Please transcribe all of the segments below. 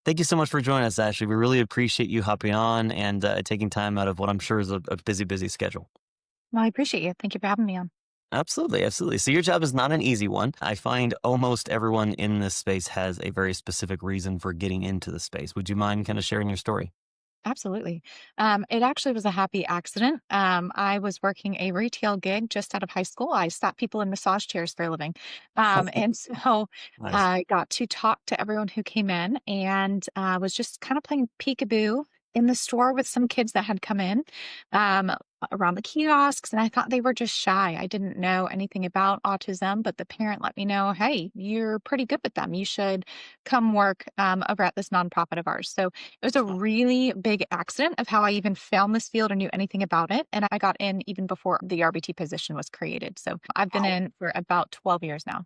Thank you so much for joining us, Ashley. We really appreciate you hopping on and taking time out of what I'm sure is a busy schedule. Well, I appreciate you. Thank you for having me on. Absolutely, absolutely. So your job is not an easy one. I find almost everyone in this space has a very specific reason for getting into the space. Would you mind kind of sharing your story? Absolutely. It actually was a happy accident. I was working a retail gig just out of high school. I sat people in massage chairs for a living. And so Nice. I got to talk to everyone who came in and was just kind of playing peekaboo in the store with some kids that had come in. Um, Around the kiosks, and I thought they were just shy. I didn't know anything about autism, but the parent let me know, hey, you're pretty good with them. You should come work over at this nonprofit of ours. So it was a really big accident of how I even found this field or knew anything about it. And I got in even before the RBT position was created. So I've been Wow. in for about 12 years now.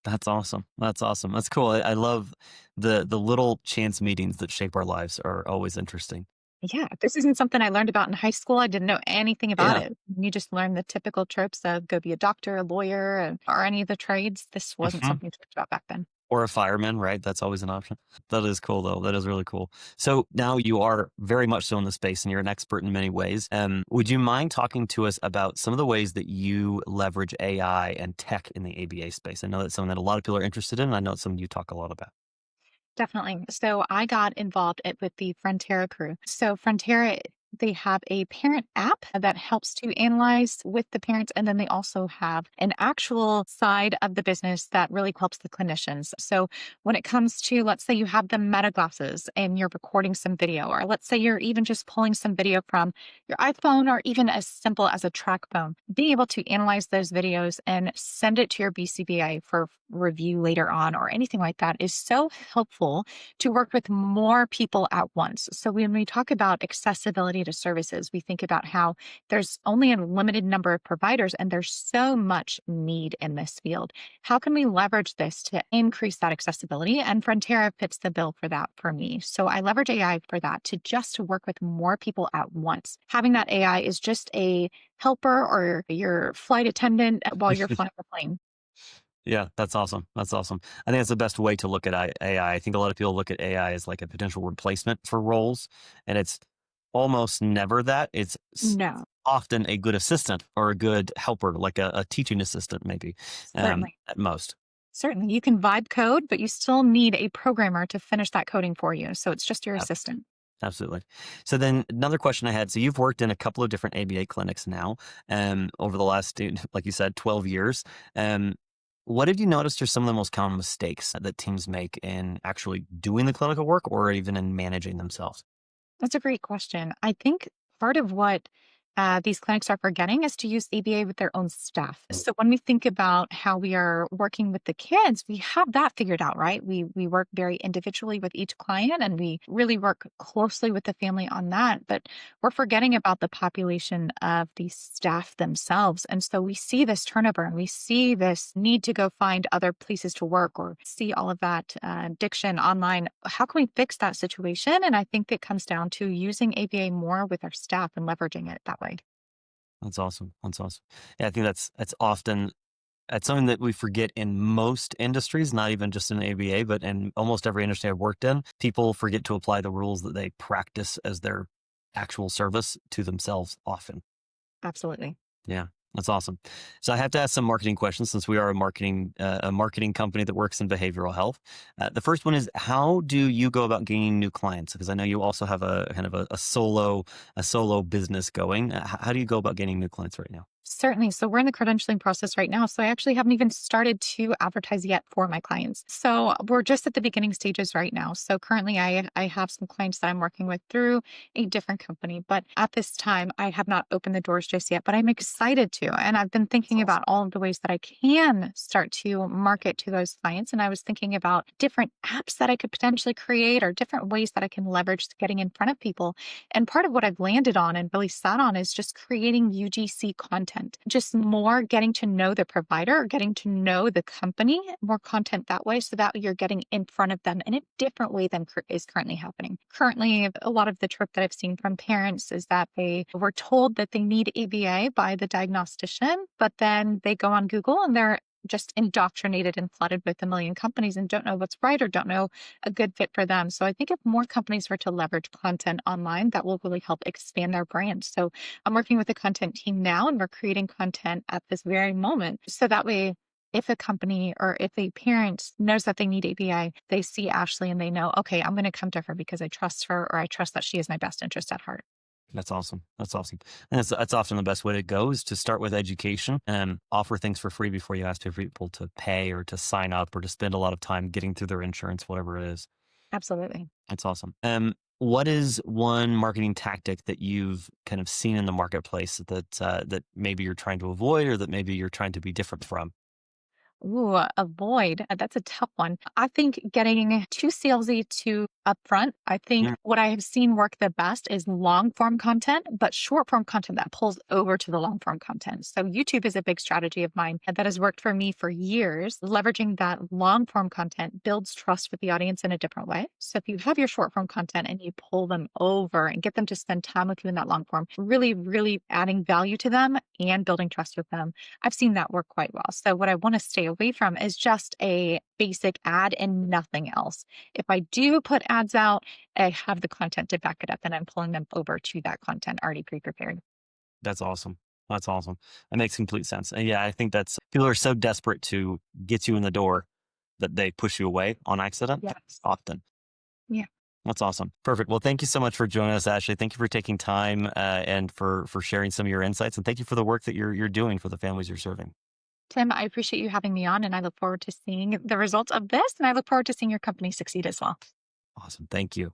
That's awesome. That's awesome. That's cool. I love the little chance meetings that shape our lives are always interesting. Yeah, this isn't something I learned about in high school. I didn't know anything about Yeah. it. You just learn the typical tropes of go be a doctor, a lawyer, or any of the trades. This wasn't Mhm. something we talked about back then. Or a fireman, right? That's always an option. That is cool, though. That is really cool. So now you are very much so in the space and you're an expert in many ways. Would you mind talking to us about some of the ways that you leverage AI and tech in the ABA space? I know that's something that a lot of people are interested in. And I know it's something you talk a lot about. Definitely. So I got involved with the Frontera crew. So Frontera, they have a parent app that helps to analyze with the parents. And then they also have an actual side of the business that really helps the clinicians. So when it comes to, let's say you have the meta glasses and you're recording some video, or let's say you're even just pulling some video from your iPhone or even as simple as a track phone, being able to analyze those videos and send it to your BCBA for review later on or anything like that is so helpful to work with more people at once. So when we talk about accessibility to services, we think about how there's only a limited number of providers and there's so much need in this field. How can we leverage this to increase that accessibility? And Frontera fits the bill for that for me. So I leverage AI for that to just to work with more people at once. Having that AI is just a helper or your flight attendant while you're flying the plane. Yeah, that's awesome. That's awesome. I think that's the best way to look at AI. I think a lot of people look at AI as like a potential replacement for roles, and it's almost never that. It's No, often a good assistant or a good helper, like a teaching assistant, maybe certainly. at most. Certainly. You can vibe code, but you still need a programmer to finish that coding for you. So it's just your Ab- assistant. Absolutely. So then another question I had. So you've worked in a couple of different ABA clinics now, over the last, like you said, 12 years. Um, what have you noticed are some of the most common mistakes that teams make in actually doing the clinical work or even in managing themselves? That's a great question. I think part of what these clinics are forgetting is to use ABA with their own staff. So when we think about how we are working with the kids, we have that figured out, right? We work very individually with each client, and we really work closely with the family on that. But we're forgetting about the population of the staff themselves, and so we see this turnover, and we see this need to go find other places to work, or see all of that addiction online. How can we fix that situation? And I think it comes down to using ABA more with our staff and leveraging it that way. That's awesome. That's awesome. Yeah, I think that's often that's something that we forget in most industries, not even just in ABA, but in almost every industry I've worked in. People forget to apply the rules that they practice as their actual service to themselves often. Absolutely. Yeah, that's awesome. So I have to ask some marketing questions since we are a marketing company that works in behavioral health. The first one is, how do you go about gaining new clients? Because I know you also have a kind of a solo business going. How do you go about gaining new clients right now? Certainly. So we're in the credentialing process right now. So I actually haven't even started to advertise yet for my clients. So we're just at the beginning stages right now. So currently I have some clients that I'm working with through a different company, but at this time I have not opened the doors just yet, but I'm excited to. And I've been That's thinking about awesome. all of the ways that I can start to market to those clients. And I was thinking about different apps that I could potentially create or different ways that I can leverage getting in front of people. And part of what I've landed on and really sat on is just creating UGC content, just more getting to know the provider, getting to know the company, more content that way so that you're getting in front of them in a different way than is currently happening. Currently, a lot of the trope that I've seen from parents is that they were told that they need ABA by the diagnostician, but then they go on Google and they're just indoctrinated and flooded with a million companies and don't know what's right or don't know a good fit for them. So I think if more companies were to leverage content online, that will really help expand their brand. So I'm working with a content team now and we're creating content at this very moment. So that way, if a company or if a parent knows that they need ABA, they see Ashleigh and they know, okay, I'm going to come to her because I trust her or I trust that she has my best interest at heart. That's awesome. That's awesome. And that's often the best way to go is to start with education and offer things for free before you ask people to pay or to sign up or to spend a lot of time getting through their insurance, whatever it is. Absolutely. That's awesome. What is one marketing tactic that you've kind of seen in the marketplace that maybe you're trying to avoid or that maybe you're trying to be different from? Ooh, avoid. That's a tough one. I think getting too salesy too upfront. I think Mm, what I have seen work the best is long form content, but short form content that pulls over to the long form content. So YouTube is a big strategy of mine that has worked for me for years. Leveraging that long form content builds trust with the audience in a different way. So if you have your short form content and you pull them over and get them to spend time with you in that long form, really, really adding value to them and building trust with them, I've seen that work quite well. So what I want to stay away from is just a basic ad and nothing else. If I do put ads out, I have the content to back it up and I'm pulling them over to that content already pre-prepared. that's awesome. That's awesome. That makes complete sense. And yeah, I think that's people are so desperate to get you in the door that they push you away on accident Yes. often. Yeah. That's awesome. Perfect. Well, thank you so much for joining us, Ashleigh. Thank you for taking time and for sharing some of your insights, and thank you for the work that you're doing for the families you're serving. Tim, I appreciate you having me on and I look forward to seeing the results of this and I look forward to seeing your company succeed as well. Awesome. Thank you.